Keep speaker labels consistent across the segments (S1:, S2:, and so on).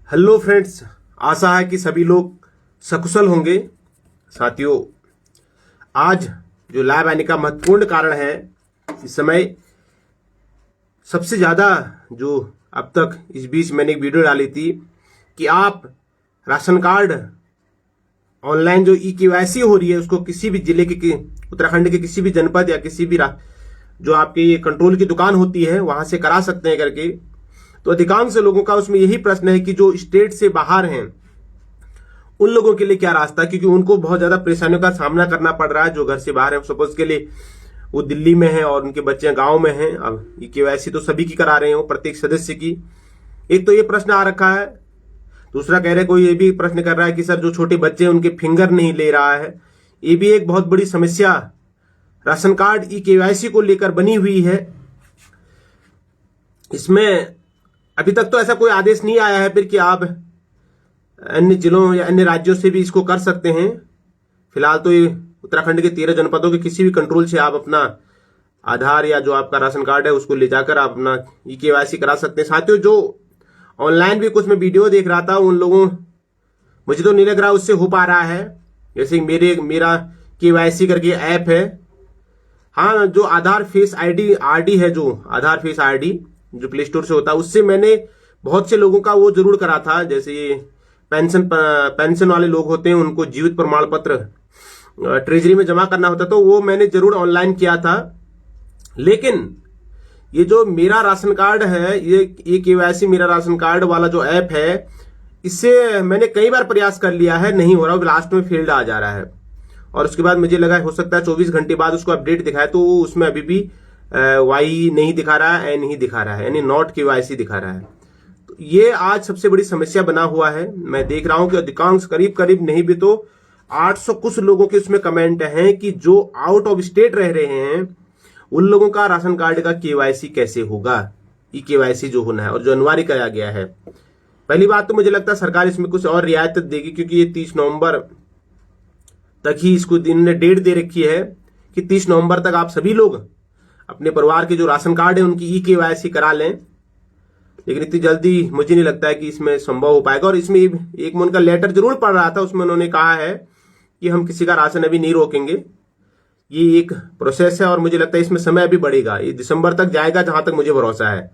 S1: Hello friends, आशा है कि सभी लोग सकुशल होंगे। साथियों, आज जो लाइव आने का महत्वपूर्ण कारण है, इस समय सबसे ज़्यादा जो अब तक इस बीच मैंने एक वीडियो डाली थी कि आप राशन कार्ड ऑनलाइन जो ई-केवाईसी हो रही है उसको किसी भी जिले के उत्तराखंड के किसी भी जनपद या किसी भी जो आपकी ये कंट्रोल की दुकान होती है वहां से करा सकते हैं करके। तो अधिकांश लोगों का उसमें यही प्रश्न है कि जो स्टेट से बाहर हैं उन लोगों के लिए क्या रास्ता, क्योंकि उनको बहुत ज्यादा परेशानियों का सामना करना पड़ रहा है। जो घर से बाहर है, सपोज के लिए वो दिल्ली में है और उनके बच्चे गांव में हैं। अब ये केवाईसी तो सभी की करा रहे हो, प्रत्येक सदस्य की। एक तो ये प्रश्न आ रखा है। दूसरा कह रहे कोई ये भी प्रश्न कर रहा है कि सर जो छोटे बच्चे हैं उनके फिंगर नहीं ले रहा है। ये भी एक बहुत बड़ी समस्या राशन कार्ड ई-केवाईसी को लेकर बनी हुई है। इसमें अभी तक तो ऐसा कोई आदेश नहीं आया है फिर कि आप अन्य जिलों या अन्य राज्यों से भी इसको कर सकते हैं। फिलहाल तो ये उत्तराखंड के 13 जनपदों के किसी भी कंट्रोल से आप अपना आधार या जो आपका राशन कार्ड है उसको ले जाकर आप अपना ई-केवाईसी करा सकते हैं। साथियों, जो ऑनलाइन भी कुछ मैं वीडियो देख रहा था, उन लोगों मुझे तो नहीं लग रहा उससे हो पा रहा है। जैसे मेरा केवाईसी करके ऐप है। हाँ, जो आधार फेस आरडी है, जो आधार फेस आरडी जो प्ले स्टोर से होता है, उससे मैंने बहुत से लोगों का वो जरूर करा था। जैसे ये पेंशन वाले लोग होते हैं, उनको जीवित प्रमाण पत्र ट्रेजरी में जमा करना होता, तो वो मैंने जरूर ऑनलाइन किया था। लेकिन ये जो मेरा राशन कार्ड है, ये केवाईसी मेरा राशन कार्ड वाला जो ऐप है, इससे मैंने कई बार प्रयास कर लिया है, नहीं हो रहा, लास्ट में फेल्ड आ जा रहा है। और उसके बाद मुझे लगा हो सकता है 24 घंटे बाद उसको अपडेट दिखाए, तो उसमें अभी भी वाई नहीं दिखा रहा है, ए नहीं दिखा रहा है, यानी नॉट केवाईसी दिखा रहा है। तो ये आज सबसे बड़ी समस्या बना हुआ है। मैं देख रहा हूं कि अधिकांश करीब नहीं भी तो 800 कुछ लोगों के उसमें कमेंट हैं कि जो आउट ऑफ स्टेट रह रहे हैं उन लोगों का राशन कार्ड का केवाईसी कैसे होगा, ई-केवाईसी जो होना है और जो अनिवार्य कराया गया है। पहली बात तो मुझे लगता है सरकार इसमें कुछ और रियायत देगी, क्योंकि ये 30 नवंबर तक ही इसको दिन ने डेट दे रखी है कि 30 नवंबर तक आप सभी लोग अपने परिवार के जो राशन कार्ड है उनकी ई-केवाईसी करा लें। लेकिन इतनी जल्दी मुझे नहीं लगता है कि इसमें संभव हो पाएगा। और इसमें एक मैं उनका लेटर जरूर पढ़ रहा था, उसमें उन्होंने कहा है कि हम किसी का राशन अभी नहीं रोकेंगे, ये एक प्रोसेस है और मुझे लगता है इसमें समय अभी बढ़ेगा। ये दिसंबर तक जाएगा जहां तक मुझे भरोसा है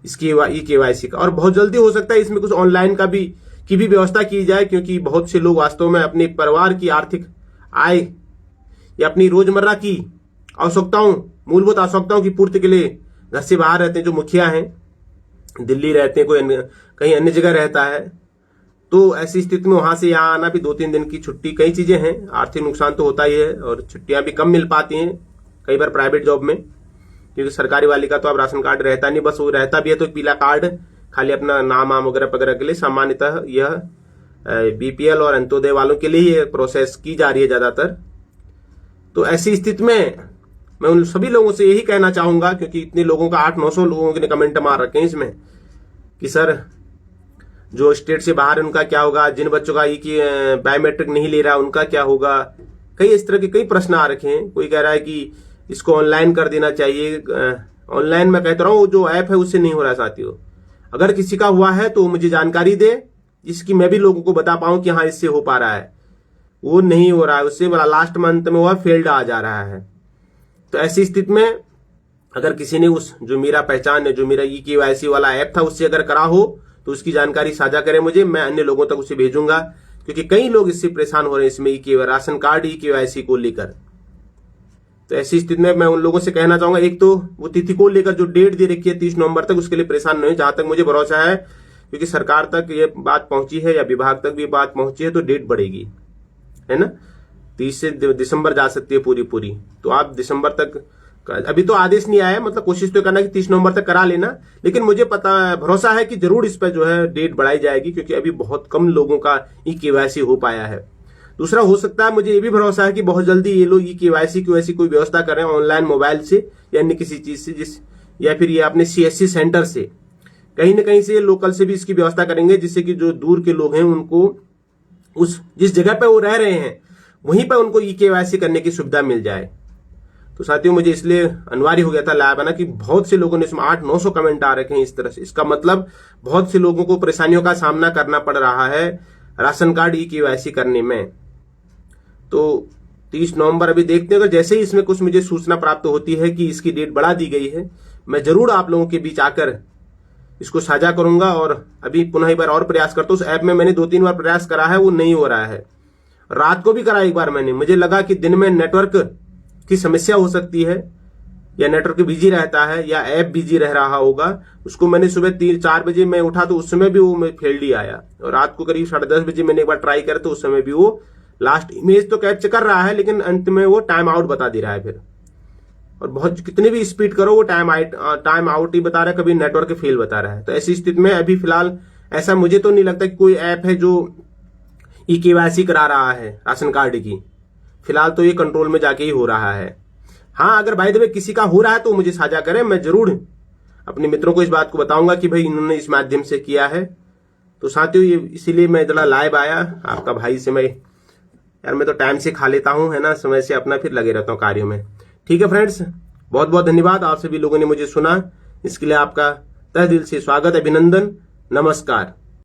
S1: इसकी ई-केवाईसी का। और बहुत जल्दी हो सकता है इसमें कुछ ऑनलाइन की भी व्यवस्था की जाए, क्योंकि बहुत से लोग वास्तव में अपने परिवार की आर्थिक आय या अपनी रोजमर्रा की आवश्यकताओं, मूलभूत आवश्यकताओं की पूर्ति के लिए घर से बाहर रहते हैं। जो मुखिया हैं, दिल्ली रहते हैं, कोई कहीं अन्य जगह रहता है, तो ऐसी स्थिति में वहां से यहाँ आना भी 2-3 दिन की छुट्टी, कई चीजें हैं, आर्थिक नुकसान तो होता ही है और छुट्टियां भी कम मिल पाती हैं कई बार प्राइवेट जॉब में, क्योंकि सरकारी वाली का तो अब राशन कार्ड रहता नहीं, बस वो रहता भी है तो पीला कार्ड खाली अपना नाम आम वगैरह वगैरह के लिए। सामान्यतः यह बीपीएल और अंत्योदय वालों के लिए ये प्रोसेस की जा रही है ज्यादातर। तो ऐसी स्थिति में मैं उन सभी लोगों से यही कहना चाहूंगा, क्योंकि इतने लोगों का 800-900 लोगों ने कमेंट मार रखे हैं इसमें कि सर जो स्टेट से बाहर है उनका क्या होगा, जिन बच्चों का की बायोमेट्रिक नहीं ले रहा उनका क्या होगा। कई इस तरह के कई प्रश्न आ रखे हैं। कोई कह रहा है कि इसको ऑनलाइन कर देना चाहिए। ऑनलाइन मैं कहता रहा हूँ जो ऐप है उससे नहीं हो रहा है। साथियों, अगर किसी का हुआ है तो मुझे जानकारी दे, जिसकी मैं भी लोगों को बता पाऊं कि हाँ इससे हो पा रहा है। वो नहीं हो रहा है, उससे बड़ा लास्ट मंथ में वह फेल्ड आ जा रहा है। तो ऐसी स्थिति में अगर किसी ने उस जो मेरा पहचान है, जो मेरा ई-केवाईसी वाला ऐप था, उससे अगर करा हो तो उसकी जानकारी साझा करें मुझे, मैं अन्य लोगों तक उसे भेजूंगा, क्योंकि कई लोग इससे परेशान हो रहे हैं इसमें राशन कार्ड ई-केवाईसी को लेकर। तो ऐसी स्थिति में मैं उन लोगों से कहना चाहूंगा, एक तो वो तिथि को लेकर जो डेट दे रखी है 30 नवंबर तक, उसके लिए परेशान नहीं। जहां तक मुझे भरोसा है, क्योंकि सरकार तक ये बात पहुंची है या विभाग तक भी बात पहुंची है, तो डेट बढ़ेगी, है ना। 30 से दिसंबर जा सकती है पूरी। तो आप दिसंबर तक, अभी तो आदेश नहीं आया, मतलब कोशिश तो करना कि 30 नवंबर तक करा लेना। लेकिन मुझे भरोसा है कि जरूर इस पर जो है डेट बढ़ाई जाएगी, क्योंकि अभी बहुत कम लोगों का ई-केवाईसी हो पाया है। दूसरा, हो सकता है, मुझे ये भी भरोसा है कि बहुत जल्दी ये लोग ई-केवाईसी की वैसी कोई व्यवस्था करें ऑनलाइन, मोबाइल से या अन्य किसी चीज से, या फिर ये अपने सीएससी सेंटर से, कहीं ना कहीं से लोकल से भी इसकी व्यवस्था करेंगे, जिससे कि जो दूर के लोग हैं उनको जिस जगह पे वो रह रहे हैं वहीं पर उनको ई-केवाईसी करने की सुविधा मिल जाए। तो साथियों मुझे इसलिए अनिवार्य हो गया था लाइव आना कि बहुत से लोगों ने इसमें 800-900 कमेंट आ रखे हैं इस तरह से। इसका मतलब बहुत से लोगों को परेशानियों का सामना करना पड़ रहा है राशन कार्ड ई-केवाईसी करने में। तो 30 नवंबर अभी देखते हैं, अगर जैसे ही इसमें कुछ मुझे सूचना प्राप्त होती है कि इसकी डेट बढ़ा दी गई है, मैं जरूर आप लोगों के बीच आकर इसको साझा करूंगा। और अभी पुनः एक बार और प्रयास करता हूं। उस ऐप में मैंने 2-3 बार प्रयास करा है, वो नहीं हो रहा है। रात को भी करा एक बार मैंने, मुझे लगा कि दिन में नेटवर्क की समस्या हो सकती है या नेटवर्क बिजी रहता है या ऐप बिजी रह रहा होगा। उसको मैंने सुबह 3-4 बजे मैं उठा तो उस समय भी वो फेल्ड ही आया, और रात को करीब 10:30 बजे मैंने एक बार ट्राई करा तो उस समय भी वो लास्ट इमेज तो कैप्चर कर रहा है लेकिन अंत में वो टाइम आउट बता दे रहा है फिर। और बहुत कितनी भी स्पीड करो वो टाइम आउट ही बता रहा है, कभी नेटवर्क फेल बता रहा है। तो ऐसी स्थिति में अभी फिलहाल ऐसा मुझे तो नहीं लगता कि कोई ऐप है जो ई-केवाईसी करा रहा है राशन कार्ड की। फिलहाल तो ये कंट्रोल में जाके ही हो रहा है। हाँ, अगर बाय द वे किसी का हो रहा है तो मुझे साझा करें, मैं जरूर अपने मित्रों को इस बात को बताऊंगा कि भाई इन्होंने इस माध्यम से किया है। तो साथियों ये इसीलिए मैं जरा लाइव आया आपका भाई से। मैं तो टाइम से खा लेता हूं, है ना, समय से अपना फिर लगे रहता हूं कार्यों में। ठीक है फ्रेंड्स, बहुत बहुत धन्यवाद। आप सभी लोगों ने मुझे सुना, इसके लिए आपका तहे दिल से स्वागत, अभिनंदन, नमस्कार।